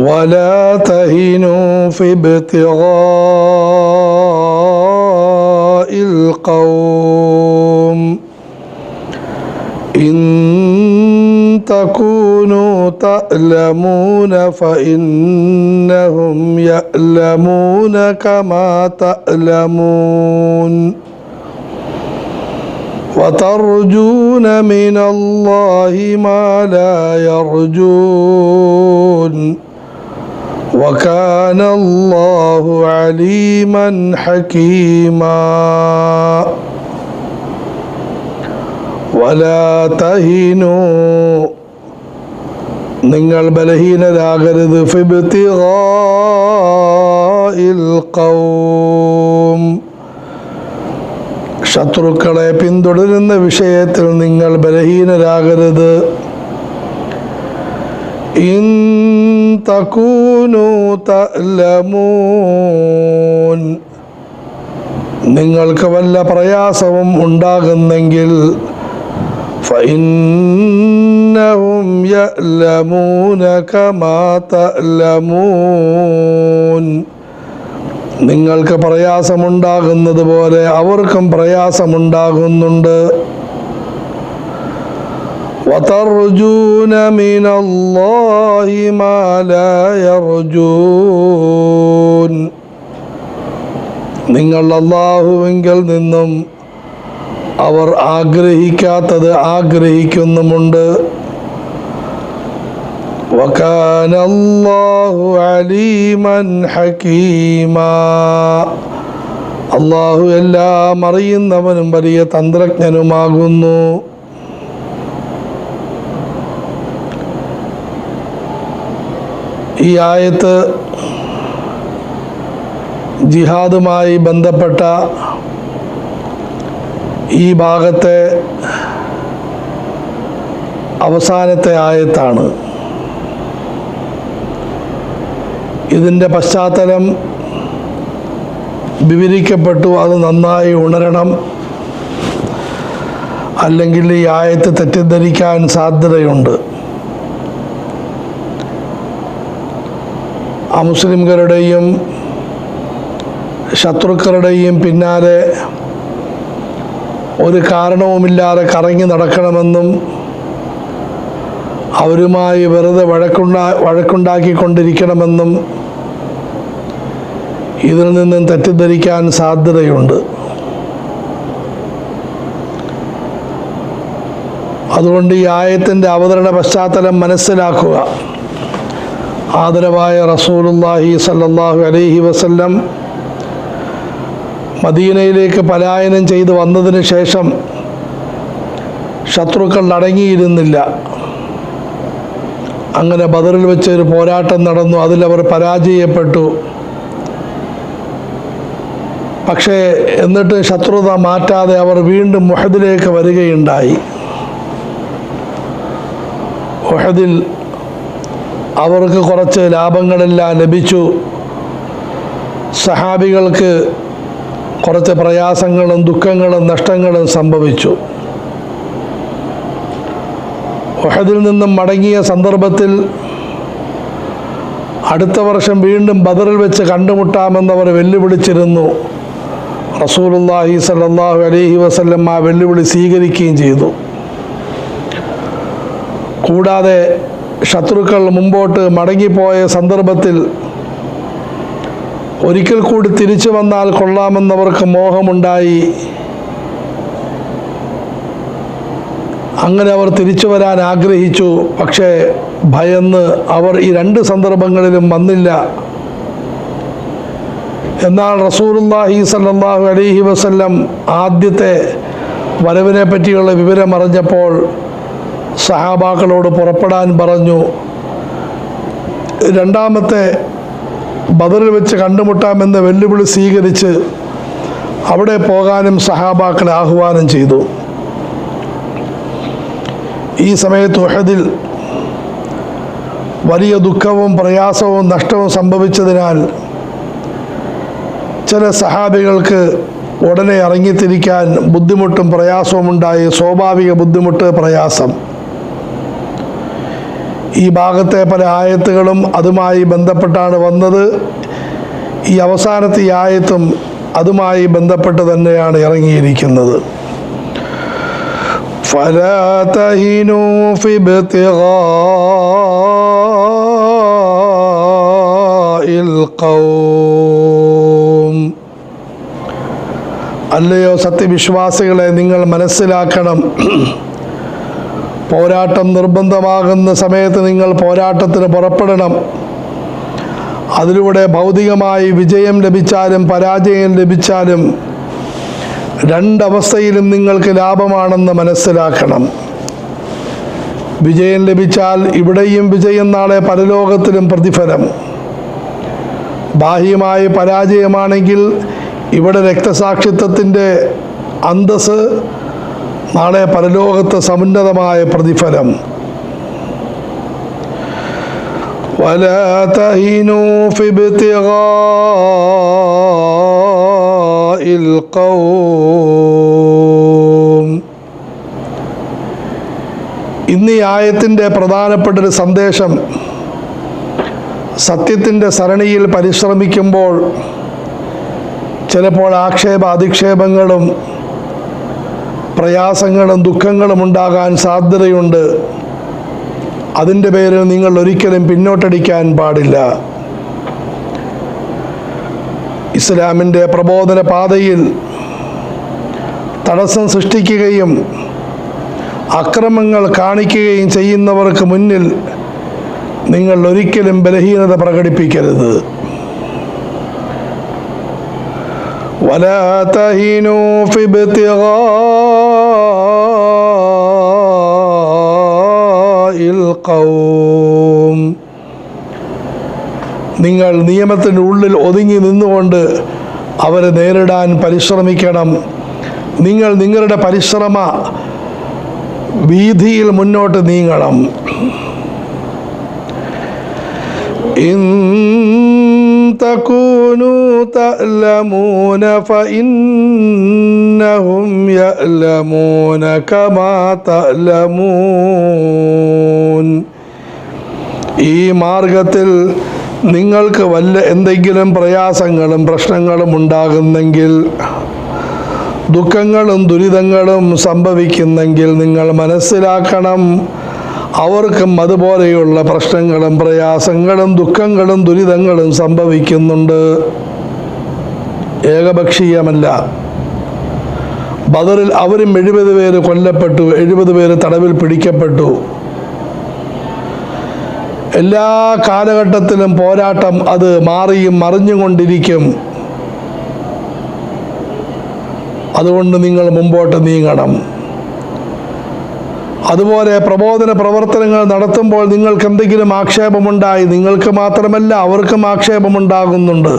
ولا تهنوا في ابتغاء القوم إن تكونوا تألمون فإنهم يألمون كما تألمون وترجون من الله ما لا يرجون وكان الله عليما حكيما ولا تهنوا നിങ്ങൾ ബലഹീനരാകരുത് ഫിബ്തിഗാഇൽ ഖൗം ശത്രുക്കളെ പിന്തുടരുന്ന വിഷയത്തിൽ നിങ്ങൾ ബലഹീനരാകരുത്. ഇൻ തകൂനു തഅലമൂൻ നിങ്ങൾക്ക് വല്ല പ്രയാസവും ഉണ്ടാകുന്നെങ്കിൽ ഫഇന്നഹും യഅലമൂന കമാ തഅലമൂൻ നിങ്ങൾക്ക് പ്രയാസമുണ്ടാകുന്നത് പോലെ അവർക്കും പ്രയാസമുണ്ടാകുന്നുണ്ട്. വതർജൂന മിനല്ലാഹി മാ ലാ യർജൂൻ നിങ്ങൾ അല്ലാഹുവിങ്കൽ നിന്നും അവർ ആഗ്രഹിക്കാത്തത് ആഗ്രഹിക്കുന്നുമുണ്ട്. വകാന അല്ലാഹു അലീമൻ ഹകീമാ അല്ലാഹു എല്ലാം അറിയുന്നവനും വലിയ തന്ത്രജ്ഞനുമാകുന്നു. ഈ ആയത്ത് ജിഹാദുമായി ബന്ധപ്പെട്ട ഈ ഭാഗത്തെ അവസാനത്തെ ആയത്താണ്. ഇതിൻ്റെ പശ്ചാത്തലം വിവരിക്കപ്പെട്ടു. അത് നന്നായി ഉണരണം, അല്ലെങ്കിൽ ഈ ആയത്ത് തെറ്റിദ്ധരിക്കാൻ സാധ്യതയുണ്ട്. അമുസ്ലിംകളുടെയും ശത്രുക്കളുടെയും പിന്നാലെ ഒരു കാരണവുമില്ലാതെ കറങ്ങി നടക്കണമെന്നും അവരുമായി വെറുതെ വഴക്കുണ്ടാക്കിക്കൊണ്ടിരിക്കണമെന്നും ഇതിൽ നിന്നും തെറ്റിദ്ധരിക്കാൻ സാധ്യതയുണ്ട്. അതുകൊണ്ട് ഈ ആയത്തിൻ്റെ അവതരണ പശ്ചാത്തലം മനസ്സിലാക്കുക. ആദരവായ റസൂലുള്ളാഹി സ്വല്ലല്ലാഹു അലൈഹി വസല്ലം മദീനയിലേക്ക് പലായനം ചെയ്തു വന്നതിന് ശേഷം ശത്രുക്കൾ അടങ്ങിയിരുന്നില്ല. അങ്ങനെ ബദറിൽ വെച്ച് ഒരു പോരാട്ടം നടന്നു. അതിലവർ പരാജയപ്പെട്ടു. പക്ഷേ എന്നിട്ട് ശത്രുത മാറ്റാതെ അവർ വീണ്ടും ഉഹദിലേക്ക് വരികയുണ്ടായി. ഉഹദിൽ അവർക്ക് കുറച്ച് ലാഭങ്ങളെല്ലാം ലഭിച്ചു. സഹാബികൾക്ക് കുറച്ച് പ്രയാസങ്ങളും ദുഃഖങ്ങളും നഷ്ടങ്ങളും സംഭവിച്ചു. ഉഹദിൽ നിന്നും മടങ്ങിയ സന്ദർഭത്തിൽ അടുത്ത വർഷം വീണ്ടും ബദറിൽ വെച്ച് കണ്ടുമുട്ടാമെന്നവർ വെല്ലുവിളിച്ചിരുന്നു. റസൂലുള്ളാഹി സ്വല്ലല്ലാഹു അലൈഹി വസല്ലം ആ വെല്ലുവിളി സ്വീകരിക്കുകയും ചെയ്തു. കൂടാതെ ശത്രുക്കൾ മുമ്പോട്ട് മടങ്ങിപ്പോയ സന്ദർഭത്തിൽ ഒരിക്കൽ കൂടി തിരിച്ചു വന്നാൽ കൊള്ളാമെന്നവർക്ക് മോഹമുണ്ടായി. അങ്ങനെ അവർ തിരിച്ചു വരാൻ ആഗ്രഹിച്ചു. പക്ഷേ ഭയന്ന് അവർ ഈ രണ്ട് സന്ദർഭങ്ങളിലും വന്നില്ല. എന്നാൽ റസൂലുള്ളാഹി സ്വല്ലല്ലാഹു അലൈഹി വസല്ലം ആദ്യത്തെ വരവിനെ പറ്റിയുള്ള വിവരം അറിഞ്ഞപ്പോൾ സഹാബാക്കളോട് പുറപ്പെടാൻ പറഞ്ഞു. രണ്ടാമത്തെ ബദറിൽ വെച്ച് കണ്ടുമുട്ടാമെന്ന വെല്ലുവിളി സ്വീകരിച്ച് അവിടെ പോകാനും സഹാബാക്കളെ ആഹ്വാനം ചെയ്തു. ഈ സമയത്ത് ഉഹദിൽ വലിയ ദുഃഖവും പ്രയാസവും നഷ്ടവും സംഭവിച്ചതിനാൽ ചില സഹാബികൾക്ക് ഉടനെ ഇറങ്ങിത്തിരിക്കാൻ ബുദ്ധിമുട്ടും പ്രയാസവും ഉണ്ടായി. സ്വാഭാവിക ബുദ്ധിമുട്ട്, പ്രയാസം. ഈ ഭാഗത്തെ പല ആയത്തുകളും അതുമായി ബന്ധപ്പെട്ടാണ് വന്നത്. ഈ അവസാനത്തെ ഈ ആയത്തും അതുമായി ബന്ധപ്പെട്ട് തന്നെയാണ് ഇറങ്ങിയിരിക്കുന്നത്. ഫലാ തഹിനൂ ഫി ഇബ്തിഗാഇൽ ഖൗം. അല്ലയോ സത്യവിശ്വാസികളെ, നിങ്ങൾ മനസ്സിലാക്കണം, പോരാട്ടം നിർബന്ധമാകുന്ന സമയത്ത് നിങ്ങൾ പോരാട്ടത്തിന് പുറപ്പെടണം. അതിലൂടെ ഭൗതികമായി വിജയം ലഭിച്ചാലും പരാജയം ലഭിച്ചാലും രണ്ടവസ്ഥയിലും നിങ്ങൾക്ക് ലാഭമാണെന്ന് മനസ്സിലാക്കണം. വിജയം ലഭിച്ചാൽ ഇവിടെയും വിജയം, നാളെ പരലോകത്തിലും പ്രതിഫലം. ബാഹ്യമായ പരാജയമാണെങ്കിൽ ഇവിടെ രക്തസാക്ഷിത്വത്തിൻ്റെ അന്തസ്സ്, നാളെ പരലോകത്ത് സമുന്നതമായ പ്രതിഫലം. ولا تهنوا في ابتغاء القوم. ഇന്ന് ഈ ആയത്തിൻ്റെ പ്രധാനപ്പെട്ടൊരു സന്ദേശം, സത്യത്തിൻ്റെ സരണിയിൽ പരിശ്രമിക്കുമ്പോൾ ചിലപ്പോൾ അധിക്ഷേപങ്ങളും പ്രയാസങ്ങളും ദുഃഖങ്ങളും ഉണ്ടാകാൻ സാധ്യതയുണ്ട്. അതിൻ്റെ പേരിൽ നിങ്ങൾ ഒരിക്കലും പിന്നോട്ടടിക്കാൻ പാടില്ല. ഇസ്ലാമിൻ്റെ പ്രബോധന പാതയിൽ തടസ്സം സൃഷ്ടിക്കുകയും അക്രമങ്ങൾ കാണിക്കുകയും ചെയ്യുന്നവർക്ക് മുന്നിൽ നിങ്ങൾ ഒരിക്കലും ബലഹീനത പ്രകടിപ്പിക്കരുത്. വലാ തഹീനൂ ഫി ഇബ്തിഗാഇൽ ഖൗം. നിങ്ങൾ നിയമത്തിൻ്റെ ഉള്ളിൽ ഒതുങ്ങി നിന്നുകൊണ്ട് അവരെ നേരിടാൻ പരിശ്രമിക്കണം. നിങ്ങൾ നിങ്ങളുടെ പരിശ്രമ വീതിയിൽ മുന്നോട്ട് നീങ്ങണം. ഇൻ തകൂനു തഅലമൂന ഫഇന്നഹും യഅലമൂന കമാ തഅലമൂൻ. ഈ മാർഗത്തിൽ നിങ്ങൾക്ക് എന്തെങ്കിലും പ്രയാസങ്ങളും പ്രശ്നങ്ങളും ഉണ്ടാകുന്നെങ്കിൽ, ദുഃഖങ്ങളും ദുരിതങ്ങളും സംഭവിക്കുന്നെങ്കിൽ നിങ്ങൾ മനസ്സിലാക്കണം, അവർക്കും അതുപോലെയുള്ള പ്രശ്നങ്ങളും പ്രയാസങ്ങളും ദുഃഖങ്ങളും ദുരിതങ്ങളും സംഭവിക്കുന്നുണ്ട്. ഏകപക്ഷീയമല്ല. ബദറിൽ അവരും 70 പേര് കൊല്ലപ്പെട്ടു, 70 പേര് തടവിൽ പിടിക്കപ്പെട്ടു. എല്ലാ കാലഘട്ടത്തിലും പോരാട്ടം അത് മാറിയും മറിഞ്ഞുകൊണ്ടിരിക്കും. അതുകൊണ്ട് നിങ്ങൾ മുമ്പോട്ട് നീങ്ങണം. അതുപോലെ പ്രബോധന പ്രവർത്തനങ്ങൾ നടത്തുമ്പോൾ നിങ്ങൾക്ക് എന്തെങ്കിലും ആക്ഷേപമുണ്ടായി, നിങ്ങൾക്ക് മാത്രമല്ല അവർക്കും ആക്ഷേപമുണ്ടാകുന്നുണ്ട്.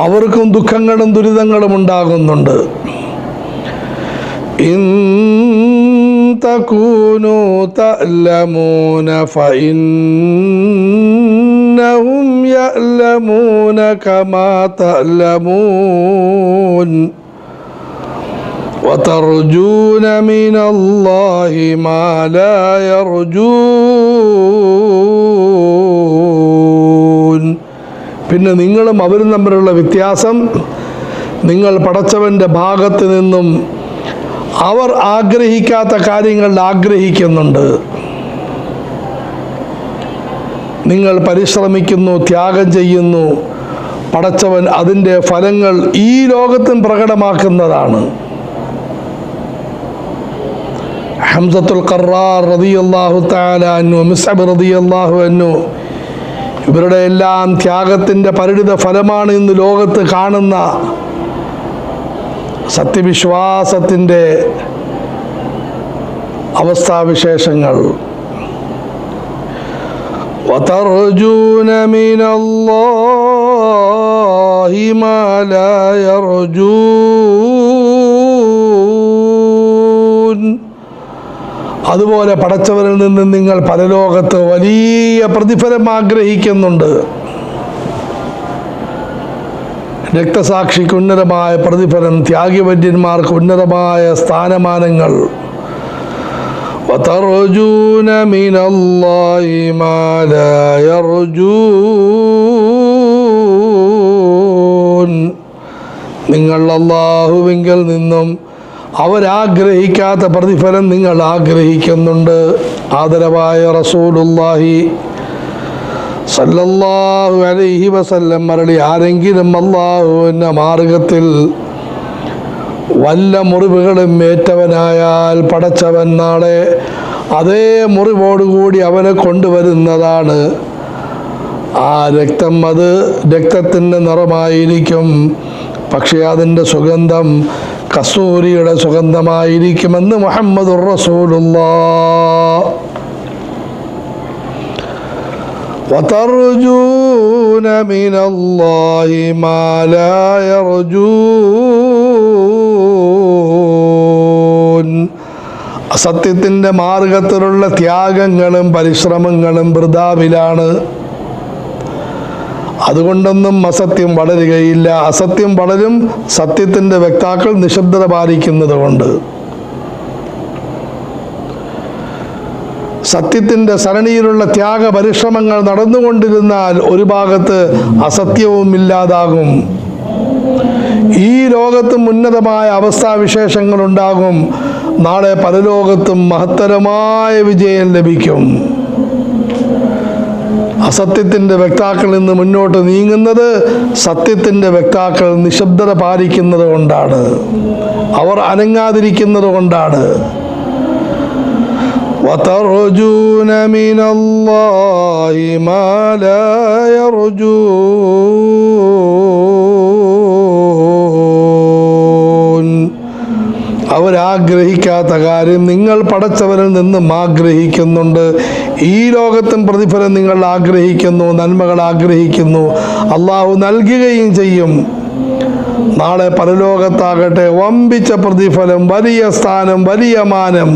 അവർക്കും ദുഃഖങ്ങളും ദുരിതങ്ങളും ഉണ്ടാകുന്നുണ്ട്. ഇൻ തകൂനു തഅലമൂന ഫഇന്നഹും യഅലമൂന കമാ തഅലമൂൻ വതർജൂന മിനല്ലാഹി മാ ലാ യർജൂൻ. പിന്നെ നിങ്ങളും അവരും തമ്മിലുള്ള വ്യത്യാസം, നിങ്ങൾ പടച്ചവൻ്റെ ഭാഗത്ത് നിന്നും അവർ ആഗ്രഹിക്കാത്ത കാര്യങ്ങൾ ആഗ്രഹിക്കുന്നുണ്ട്. നിങ്ങൾ പരിശ്രമിക്കുന്നു, ത്യാഗം ചെയ്യുന്നു, പടച്ചവൻ അതിൻ്റെ ഫലങ്ങൾ ഈ ലോകത്തും പ്രകടമാക്കുന്നതാണ്. ഹംസത്തുൽ ഖറാർ റളിയല്ലാഹു തആല അൻഹു, മുസ്അബ് റളിയല്ലാഹു അൻഹു, ഇവരുടെ എല്ലാം ത്യാഗത്തിൻ്റെ പരിണിത ഫലമാണ് ഇന്ന് ലോകത്ത് കാണുന്ന സത്യവിശ്വാസത്തിൻ്റെ അവസ്ഥാവിശേഷങ്ങൾ. വതർജൂന മിനല്ലാഹി മാ ലാ യർജൂൻ. അതുപോലെ പടച്ചവരിൽ നിന്ന് നിങ്ങൾ പരലോകത്ത് വലിയ പ്രതിഫലം ആഗ്രഹിക്കുന്നുണ്ട്. രക്തസാക്ഷിക്ക് ഉന്നതമായ പ്രതിഫലം, ത്യാഗിവര്യന്മാർക്ക് ഉന്നതമായ സ്ഥാനമാനങ്ങൾ, وترجون من الله ما لا يرجون. നിങ്ങൾ അല്ലാഹുവിങ്കൽ നിന്നും അവരാഗ്രഹിക്കാത്ത പ്രതിഫലം നിങ്ങൾ ആഗ്രഹിക്കുന്നുണ്ട്. ആദരവായ റസൂലുള്ളാഹി സല്ലല്ലാഹു അലൈഹി വസല്ലം മരളി, ആരെങ്കിലും അല്ലാഹുവിൻ്റെ മാർഗത്തിൽ വല്ല മുറിവുകളും ഏറ്റവനായാൽ പടച്ചവൻ നാളെ അതേ മുറിവോടുകൂടി അവനെ കൊണ്ടുവരുന്നതാണ്. ആ രക്തം അത് രക്തത്തിൻ്റെ നിറമായിരിക്കും, പക്ഷേ അതിൻ്റെ സുഗന്ധം കസ്തൂരിയുടെ സുഗന്ധമായിരിക്കുമെന്ന് മുഹമ്മദുർ റസൂലുള്ളാഹ്. وترجون من الله ما لا يرجون. അസത്യത്തിൻ്റെ മാർഗത്തിലുള്ള ത്യാഗങ്ങളും പരിശ്രമങ്ങളും വൃഥാവിലാണ്. അതുകൊണ്ടൊന്നും അസത്യം വളരുകയില്ല. അസത്യം വളരും സത്യത്തിൻ്റെ വക്താക്കൾ നിശബ്ദത പാലിക്കുന്നത് കൊണ്ട്. സത്യത്തിൻ്റെ സരണിയിലുള്ള ത്യാഗ പരിശ്രമങ്ങൾ നടന്നുകൊണ്ടിരുന്നാൽ ഒരു ഭാഗത്ത് അസത്യവും ഇല്ലാതാകും. ഈ ലോകത്തും ഉന്നതമായ അവസ്ഥാവിശേഷങ്ങൾ ഉണ്ടാകും. നാളെ പരലോകത്തും മഹത്തരമായ വിജയം ലഭിക്കും. അസത്യത്തിൻ്റെ വക്താക്കൾ നിന്ന് മുന്നോട്ട് നീങ്ങുന്നത് സത്യത്തിൻ്റെ വക്താക്കൾ നിശബ്ദത പാലിക്കുന്നത് കൊണ്ടാണ്, അവർ അനങ്ങാതിരിക്കുന്നത് കൊണ്ടാണ്. وترجون من الله ما لا يرجون. അവരാഗ്രഹിക്കാത്ത കാര്യം നിങ്ങൾ പടച്ചവരിൽ നിന്നും ആഗ്രഹിക്കുന്നുണ്ട്. ഈ ലോകത്തും പ്രതിഫലം നിങ്ങൾ ആഗ്രഹിക്കുന്നു, നന്മകൾ ആഗ്രഹിക്കുന്നു, അള്ളാഹു നൽകുകയും ചെയ്യും. നാളെ പരലോകത്താകട്ടെ വമ്പിച്ച പ്രതിഫലം, വലിയ സ്ഥാനം, വലിയ മാനം.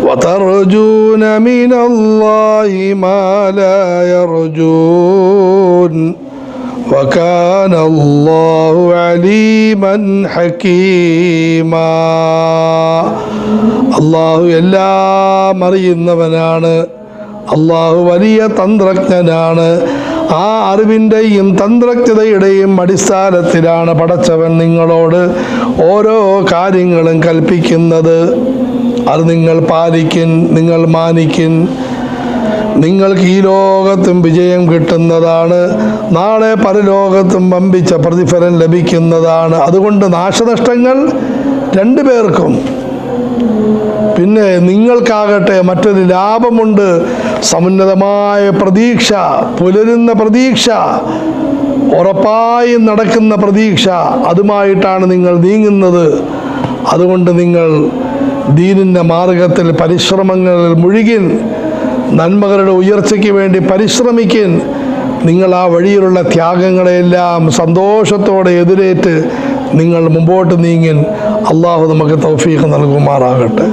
وترجون من الله ما لا يرجون وكان الله عليما حكيما. അള്ളാഹു എല്ലാം അറിയുന്നവനാണ്. അള്ളാഹു വലിയ തന്ത്രജ്ഞനാണ്. ആ അറിവിൻ്റെയും തന്ത്രജ്ഞതയുടെയും അടിസ്ഥാനത്തിലാണ് പടച്ചവൻ നിങ്ങളോട് ഓരോ കാര്യങ്ങളും കൽപ്പിക്കുന്നത്. അത് നിങ്ങൾ പാലിക്കിൻ, നിങ്ങൾ മാനിക്കിൻ. നിങ്ങൾക്ക് ഈ ലോകത്തും വിജയം കിട്ടുന്നതാണ്, നാളെ പരലോകത്തും വമ്പിച്ച പ്രതിഫലം ലഭിക്കുന്നതാണ്. അതുകൊണ്ട് നാശനഷ്ടങ്ങൾ രണ്ടു പേർക്കും. പിന്നെ നിങ്ങൾക്കാകട്ടെ മറ്റൊരു ലാഭമുണ്ട്, സമുന്നതമായ പ്രതീക്ഷ, പുലരുന്ന പ്രതീക്ഷ, ഉറപ്പായും നടക്കുന്ന പ്രതീക്ഷ. അതുമായിട്ടാണ് നിങ്ങൾ നീങ്ങുന്നത്. അതുകൊണ്ട് നിങ്ങൾ ദീനിൻ്റെ മാർഗത്തിൽ പരിശ്രമങ്ങളിൽ മുഴുകിൻ, നന്മകളുടെ ഉയർച്ചയ്ക്ക് വേണ്ടി പരിശ്രമിക്കിൻ. നിങ്ങൾ ആ വഴിയിലുള്ള ത്യാഗങ്ങളെല്ലാം സന്തോഷത്തോടെ എതിരേറ്റ് നിങ്ങൾ മുമ്പോട്ട് നീങ്ങിൻ. അള്ളാഹു നമുക്ക് തൗഫീഖ് നൽകുമാറാകട്ടെ.